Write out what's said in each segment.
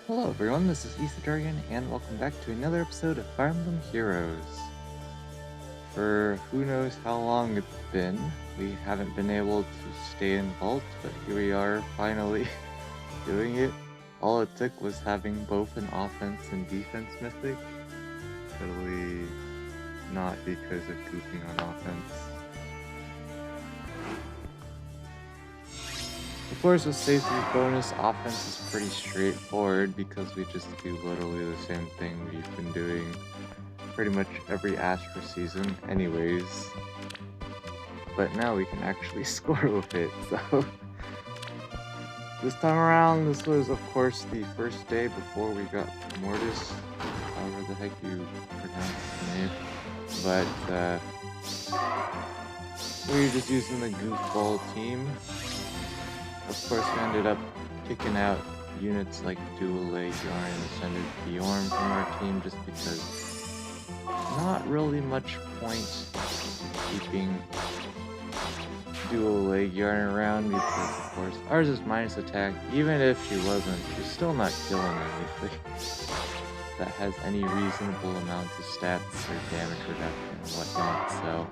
Hello everyone, this is Ethan Dragon, and welcome back to another episode of Fire Emblem Heroes. For who knows how long it's been, we haven't been able to stay in vault, but here we are finally doing it. All it took was having both an offense and defense mythic. Totally not because of goofing on offense. Of course, with safety bonus, offense is pretty straightforward because we just do literally the same thing we've been doing pretty much every Astra season anyways. But now we can actually score with it, so... This time around, this was of course the first day before we got Fomortiis, however the heck you pronounce the name. But, we were just using the goofball team. Of course, we ended up kicking out units like Dual Leg Yarn and Ascended Bjorn from our team just because not really much point keeping Dual Leg Yarn around because, of course, ours is minus attack. Even if she wasn't, she's still not killing anything that has any reasonable amounts of stats or damage reduction and whatnot, so...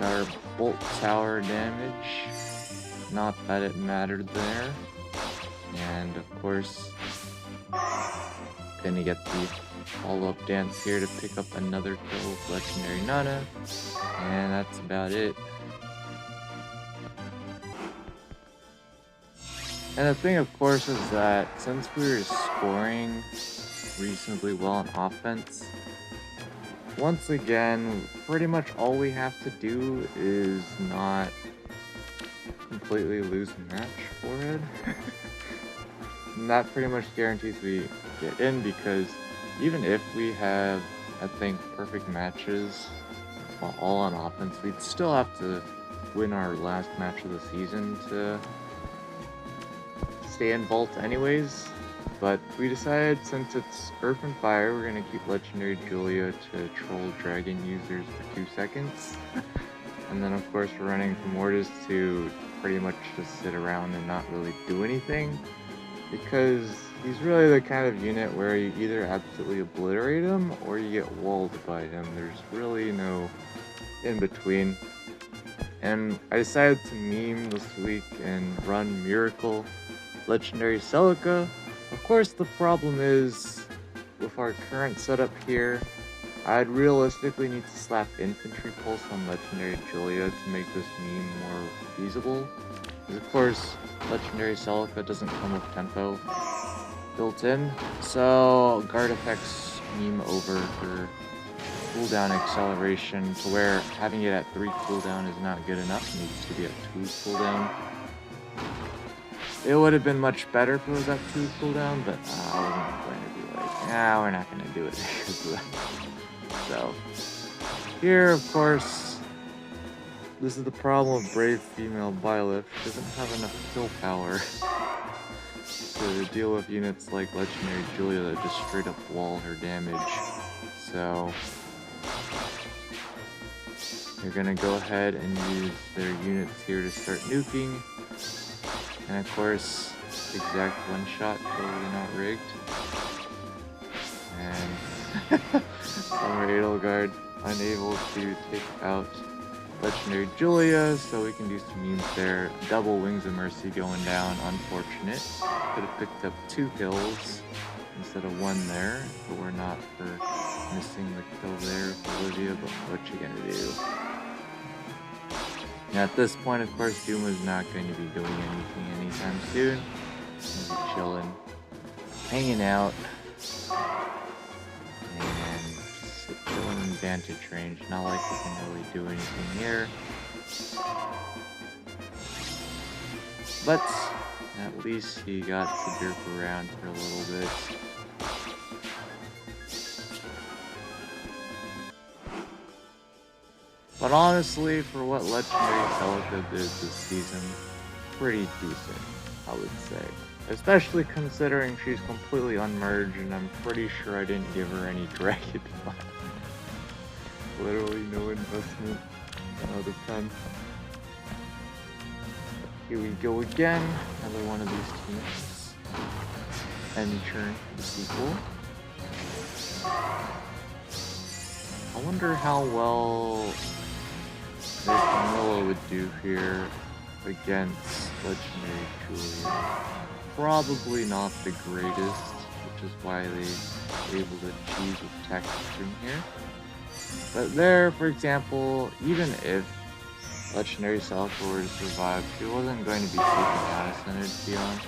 Got our Bolt Tower damage. Not that it mattered there. And of course, gonna get the follow-up dance here to pick up another kill with Legendary Nana. And that's about it. And the thing, of course, is that since we were scoring reasonably well on offense, once again, pretty much all we have to do is not completely lose a match for it. And that pretty much guarantees we get in, because even if we have, I think, perfect matches all on offense, we'd still have to win our last match of the season to stay in vault anyways. But we decided, since it's Earth and Fire, we're gonna keep Legendary Julia to troll dragon users for 2 seconds. And then of course we're running Fomortiis to pretty much just sit around and not really do anything, because he's really the kind of unit where you either absolutely obliterate him or you get walled by him. There's really no in between. And I decided to meme this week and run Miracle Legendary Celica. Of course, the problem is, with our current setup here, I'd realistically need to slap Infantry Pulse on Legendary Julia to make this meme more feasible. Because of course, Legendary Celica doesn't come with tempo built in, so Guard Effects meme over for cooldown acceleration, to where having it at 3 cooldown is not good enough, it needs to be at 2 cooldown. It would have been much better if it was at 2 cooldown, but I wasn't going to be like, nah, we're not going to do it because of that. So, here, of course, this is the problem with Brave Female Byleth. She doesn't have enough kill power to deal with units like Legendary Julia that just straight up wall her damage. So, they're gonna go ahead and use their units here to start nuking. And of course, exact one-shot, totally not rigged. And Summer Edelgard unable to take out Legendary Julia, so we can do some memes there. Double Wings of Mercy going down, unfortunate. Could have picked up 2 kills instead of 1 there, but we're not for missing the kill there with Olivia, but what you gonna do? Now at this point, of course, Duma's not going to be doing anything anytime soon. He's chilling, hanging out, and just chilling in vantage range. Not like we can really do anything here. But at least he got to derp around for a little bit. But honestly, for what Legendary Celica did this season, pretty decent, I would say. Especially considering she's completely unmerged, and I'm pretty sure I didn't give her any dragon flash. Literally no investment out of 10. Here we go again, another one of these teams. any turn is equal. I wonder how well Camilla would do here against Legendary Julia. Probably not the greatest, which is why they were able to cheese with tech from here. But there, for example, even if Legendary Celetor were to survive, she wasn't going to be taking down a Centered Fion.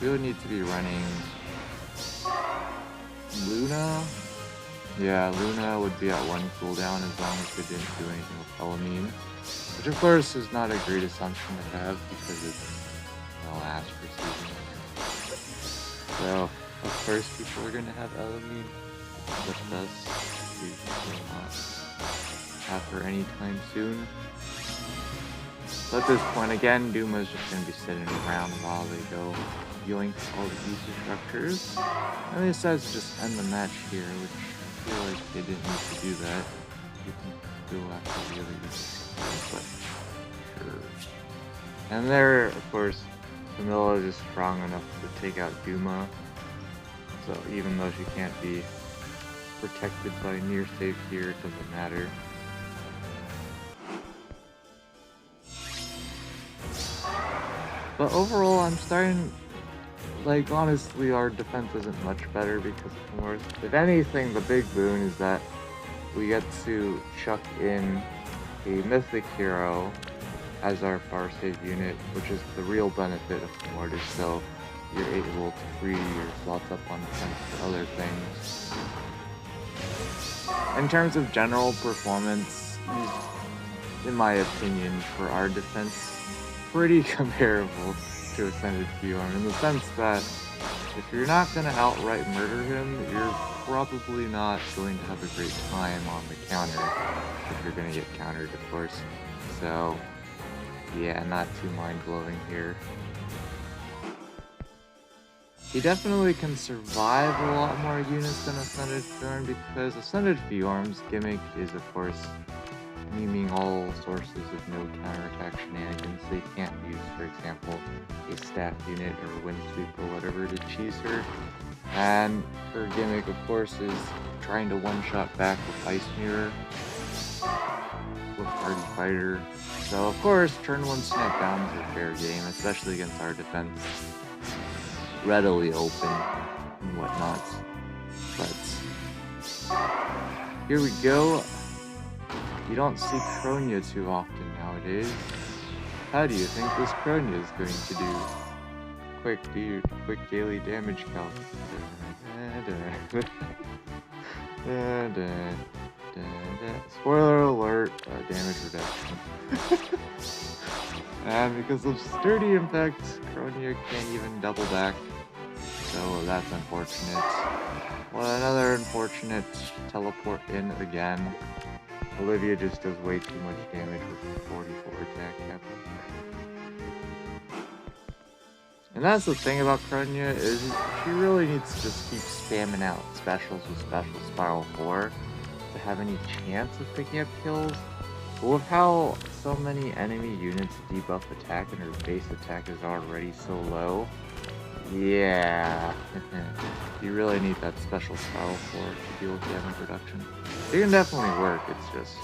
We would need to be running Luna. Yeah, Luna would be at 1 cooldown as long as we didn't do anything with Elamine. Which of course is not a great assumption to have because it's the last for season. So, of course people are going to have Elamine with us. We will not have her anytime soon. So at this point, again, Duma's just going to be sitting around while they go yoink all the user structures. And they decide to just end the match here, which I feel like they didn't need to do that. You can go after the other user structures, but sure. And there, of course, Camilla is just strong enough to take out Duma. So even though she can't be protected by near safe here, it doesn't matter. But overall, I'm starting, like, honestly, our defense isn't much better because of Fomortiis. If anything, the big boon is that we get to chuck in a mythic hero as our far save unit, which is the real benefit of Fomortiis, so you're able to free your slots up on defense for other things. In terms of general performance, in my opinion, for our defense, pretty comparable to Ascended Fion, in the sense that if you're not going to outright murder him, you're probably not going to have a great time on the counter, if you're going to get countered, of course. So, yeah, not too mind-blowing here. He definitely can survive a lot more units than Ascended Fiorm, because Ascended Fiorm's gimmick is, of course, memeing all sources of no counterattack shenanigans. They can't use, for example, a staff unit or wind sweep or whatever to cheese her. And her gimmick, of course, is trying to one-shot back with Ice Mirror with Hardy Fighter. So, of course, turn 1 snap downs are fair game, especially against our defense. Readily open and whatnot. But here we go. You don't see Kronia too often nowadays. How do you think this Kronia is going to do? Quick daily damage calc. Spoiler alert, damage reduction. And because of Sturdy Impact, Kronia can't even double back. So that's unfortunate. Well, another unfortunate teleport in again. Olivia just does way too much damage with 44 attack cap. And that's the thing about Kronia, is she really needs to just keep spamming out specials with Special Spiral 4 to have any chance of picking up kills. But with how so many enemy units debuff attack and her base attack is already so low, yeah, you really need that Special Spiral 4 to deal with damage reduction. It can definitely work, it's just,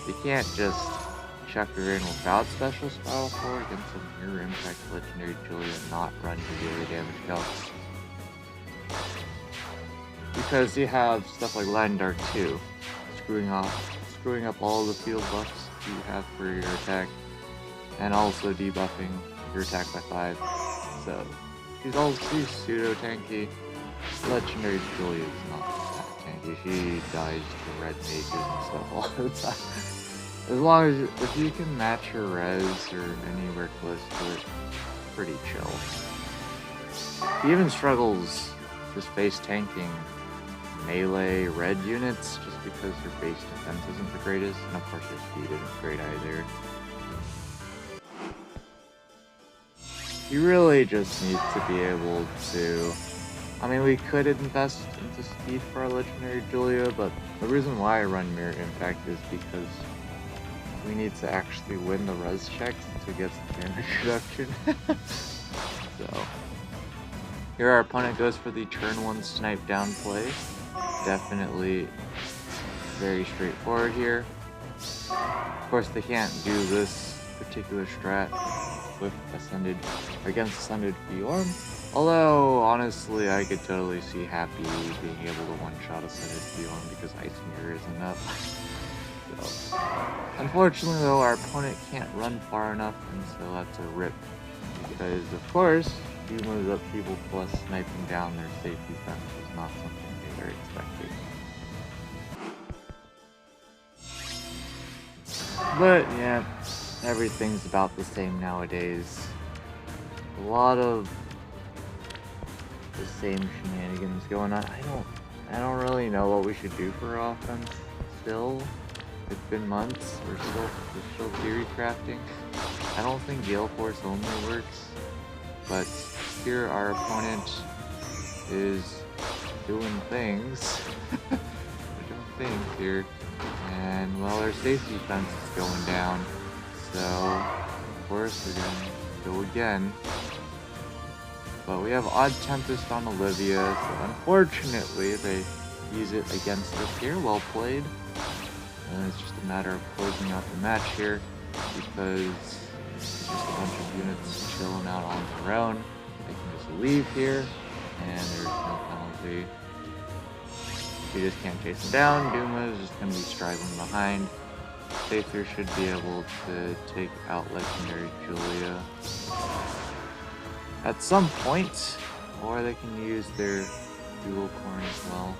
you can't just chuck her in without Special Spiral 4 against a Mirror Impact Legendary Julia and not run your daily damage calcs. Because you have stuff like Lightning Dart 2, screwing up all the field buffs you have for your attack, and also debuffing your attack by 5. So she's pseudo tanky. Legendary Julia is not that tanky. She dies to red mages and stuff all the time. As long as if you can match her res or anywhere close to it, pretty chill. She even struggles just face tanking melee red units just because her base defense isn't the greatest, and of course her speed isn't great either. You really just need to be able to, I mean, we could invest into speed for our Legendary Julia, but the reason why I run Mirror Impact is because we need to actually win the res checks to get some damage reduction. So Here our opponent goes for the turn 1 snipe down play. Definitely very straightforward here. Of course, they can't do this particular strat with Ascended against Ascended Fjorm. Although, honestly, I could totally see Happy being able to one-shot Ascended Fjorm because Ice Mirror isn't up. So, unfortunately, though, our opponent can't run far enough, and so that's a rip. Because, of course, Duma's upheaval plus sniping down their safe defense was not something they were expecting. But, yeah, everything's about the same nowadays. A lot of the same shenanigans going on. I don't really know what we should do for offense still. It's been months. We're still theory crafting. I don't think Gale Force only works, but here our opponent is doing things. We're doing things here, and well, our safe defense is going down. So of course we're gonna go again. But we have Odd Tempest on Olivia, so unfortunately they use it against us here. Well played. And it's just a matter of closing out the match here because it's just a bunch of units chilling out on their own. They can just leave here, and there's no penalty. You just can't chase them down. Duma is just going to be straggling behind. Sather should be able to take out Legendary Julia at some point, or they can use their dual corn as well.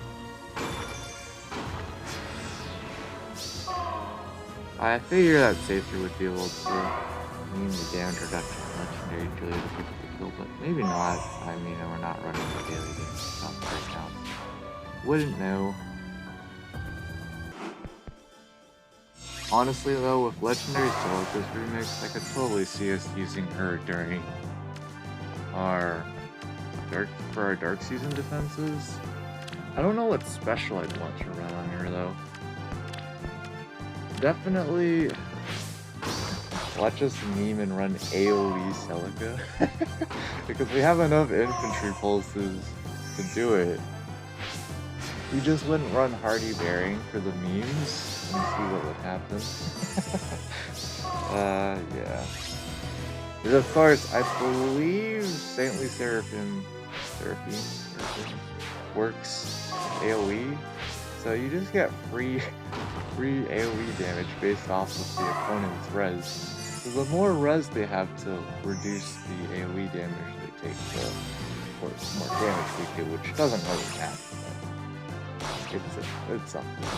I figure that Sather would be able to mean the damage reduction of Legendary Julia to people to kill, but maybe not. I mean, we're not running the daily game stuff right now. Wouldn't know. Honestly though, with Legendary Silica's remix, I could totally see us using her during our Dark Season defenses. I don't know what special I'd want to run on her though. Definitely watch us meme and run AoE Celica because we have enough infantry pulses to do it. We just wouldn't run Hardy Bearing for the memes and see what would happen. Yeah. Because of course, I believe Saintly Seraphim works AoE, so you just get free AoE damage based off of the opponent's res. So the more res they have to reduce the AoE damage they take, the of course more damage we do, which doesn't really matter. It's something.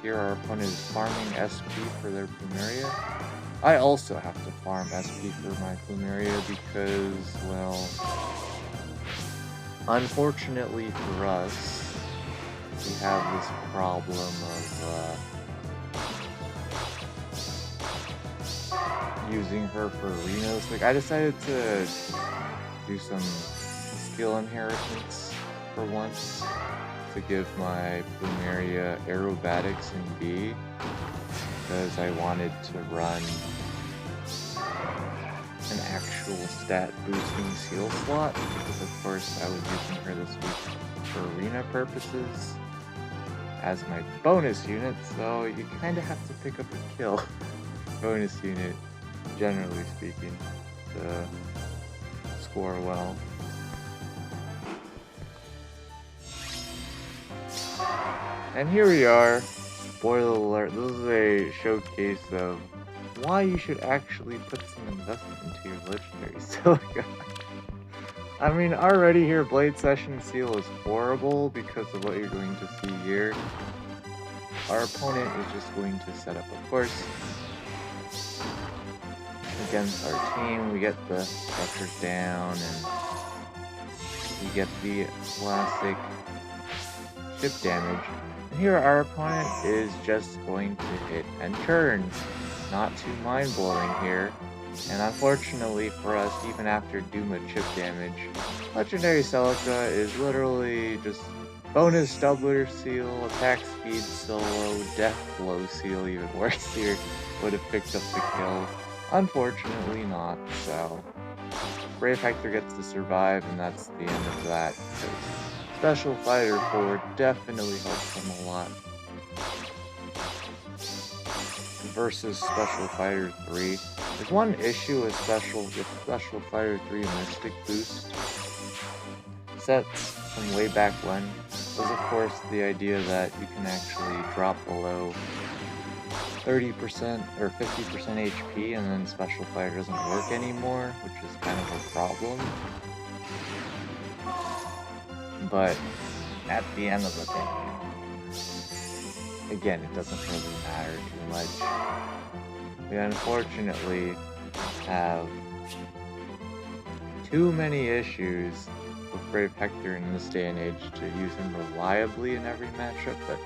Here our opponent is farming SP for their Plumeria. I also have to farm SP for my Plumeria because, well, unfortunately for us, we have this problem of using her for arenas. Like, I decided to do some skill inheritance for once to give my Plumeria aerobatics in B because I wanted to run an actual stat boosting seal slot because of course I was using her this week for arena purposes as my bonus unit, so you kind of have to pick up a kill bonus unit, generally speaking, to score well. And here we are. Spoiler alert, this is a showcase of why you should actually put some investment into your Legendary Silica. I mean, already here, Blade Session Seal is horrible because of what you're going to see here. Our opponent is just going to set up, of course, against our team. We get the structures down, and we get the classic chip damage. And here our opponent is just going to hit and turn. Not too mind-blowing here. And unfortunately for us, even after Duma chip damage, Legendary Celica is literally just bonus doubler seal, attack speed solo, death blow seal, even worse here, would have picked up the kill. Unfortunately not, so Brave Hector gets to survive, and that's the end of that, because Special Fighter 4 definitely helps him a lot. Versus Special Fighter 3. There's one issue with Special Fighter 3 Mystic Boost sets from way back when was, of course, the idea that you can actually drop below 30% or 50% HP and then Special Fighter doesn't work anymore, which is kind of a problem. But at the end of the day, again, it doesn't really matter too much. We unfortunately have too many issues with Brave Hector in this day and age to use him reliably in every matchup, but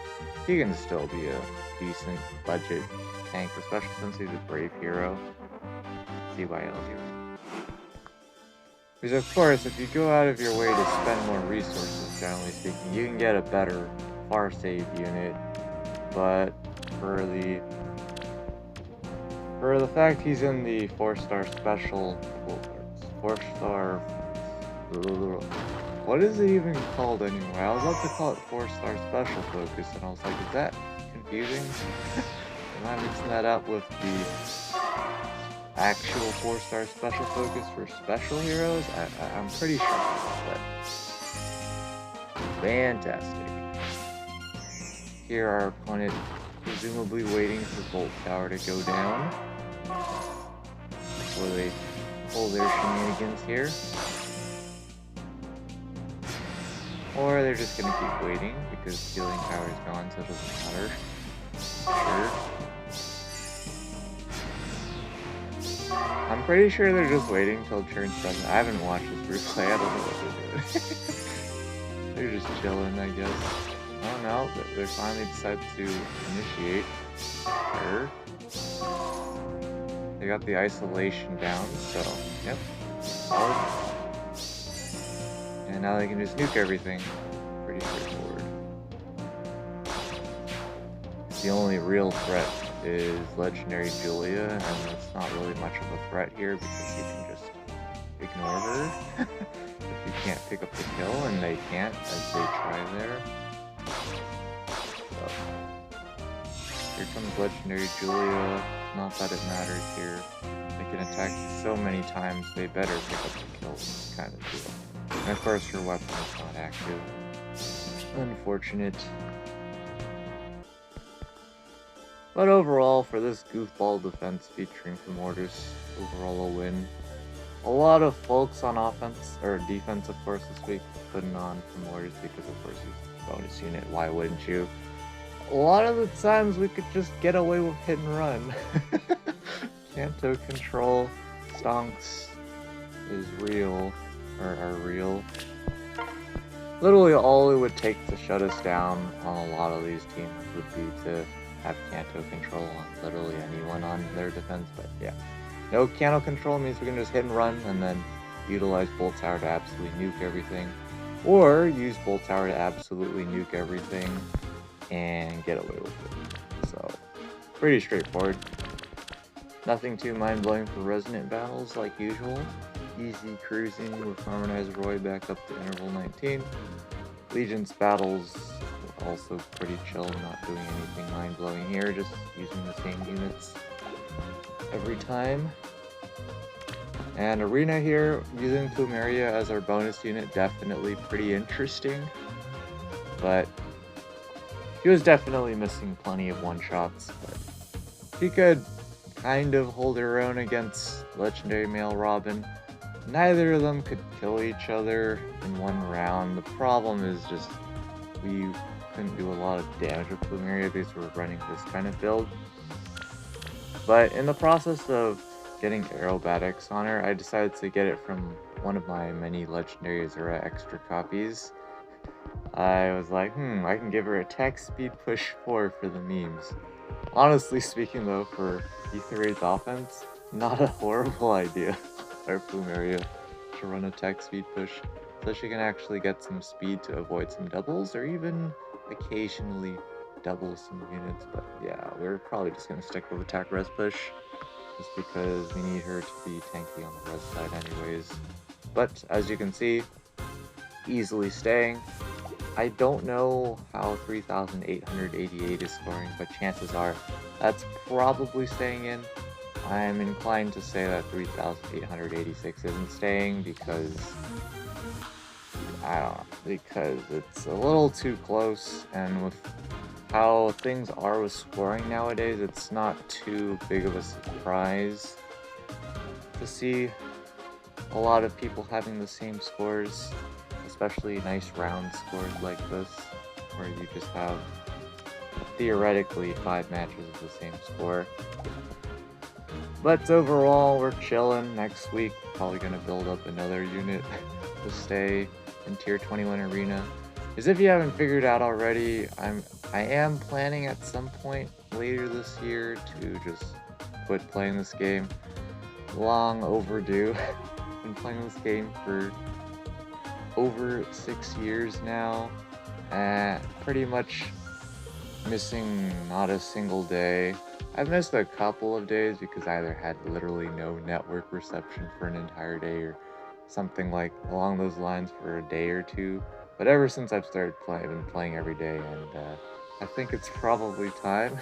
he can still be a decent budget tank, especially since he's a Brave hero. CYL hero. Because of course, if you go out of your way to spend more resources, generally speaking, you can get a better far save unit, but for the fact he's in the 4-star special, 4-star, what is it even called anyway? I was about to call it 4-star special focus, and I was like, is that confusing? Am I mixing that up with the actual 4-star special focus for special heroes? I'm pretty sure about that. Fantastic. Here our opponent presumably waiting for Bolt Tower to go down before they pull their shenanigans here. Or they're just gonna keep waiting because healing power is gone, so it doesn't matter. Sure. I'm pretty sure they're just waiting till turn 7. I haven't watched this replay, I don't know what they're doing. They're just chilling, I guess. Oh no, they finally decided to initiate. Sure. They got the isolation down, so, yep. Solid. And now they can just nuke everything. Pretty straightforward. The only real threat is Legendary Julia, and that's not really much of a threat here because you can just ignore her if you can't pick up the kill, and they can't as they try there. So, here comes Legendary Julia. Not that it matters here. They can attack so many times, they better pick up the kill, kind of deal. And of course, her weapon is not active. Unfortunate. But overall, for this goofball defense featuring Fomortiis, overall a win. A lot of folks on offense, or defense of course this week, putting on Fomortiis because of course he's a bonus unit, why wouldn't you? A lot of the times we could just get away with hit and run. Canto control, stonks is real, or are real. Literally all it would take to shut us down on a lot of these teams would be to have Canto control on literally anyone on their defense, but yeah. No Canto control means we can just hit and run and then utilize Bolt Tower to absolutely nuke everything. Or use Bolt Tower to absolutely nuke everything and get away with it. So, pretty straightforward. Nothing too mind-blowing for Resonant battles like usual. Easy cruising with Harmonized Roy back up to interval 19. Legion's battles also pretty chill, not doing anything mind-blowing here, just using the same units every time. And Arena here, using Plumeria as our bonus unit, definitely pretty interesting. But she was definitely missing plenty of one-shots, but she could kind of hold her own against Legendary Male Robin. Neither of them could kill each other in one round. The problem is just we couldn't do a lot of damage with Plumeria because we're running this kind of build. But in the process of getting aerobatics on her, I decided to get it from one of my many Legendary Azura extra copies. I was like, I can give her attack speed push 4 for the memes. Honestly speaking though, for E3's offense, not a horrible idea for Plumeria to run attack speed push, so she can actually get some speed to avoid some doubles, or even occasionally double some units. But yeah, we're probably just going to stick with attack res push, just because we need her to be tanky on the res side anyways. But as you can see, easily staying. I don't know how 3,888 is scoring, but chances are that's probably staying in. I'm inclined to say that 3,886 isn't staying because I don't know, because it's a little too close, and with how things are with scoring nowadays, it's not too big of a surprise to see a lot of people having the same scores, especially nice round scores like this, where you just have theoretically 5 matches of the same score. But overall, we're chilling. Next week, probably gonna build up another unit to stay in Tier 21 Arena. As if you haven't figured out already, I am planning at some point later this year to just quit playing this game. Long overdue. Been playing this game for over 6 years now, and pretty much missing not a single day. I've missed a couple of days because I either had literally no network reception for an entire day or something like along those lines for a day or two. But ever since I've started playing, I've been playing every day, and I think it's probably time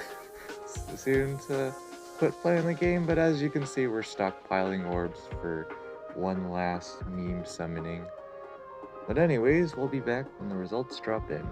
soon to quit playing the game. But as you can see, we're stockpiling orbs for one last meme summoning. But anyways, we'll be back when the results drop in.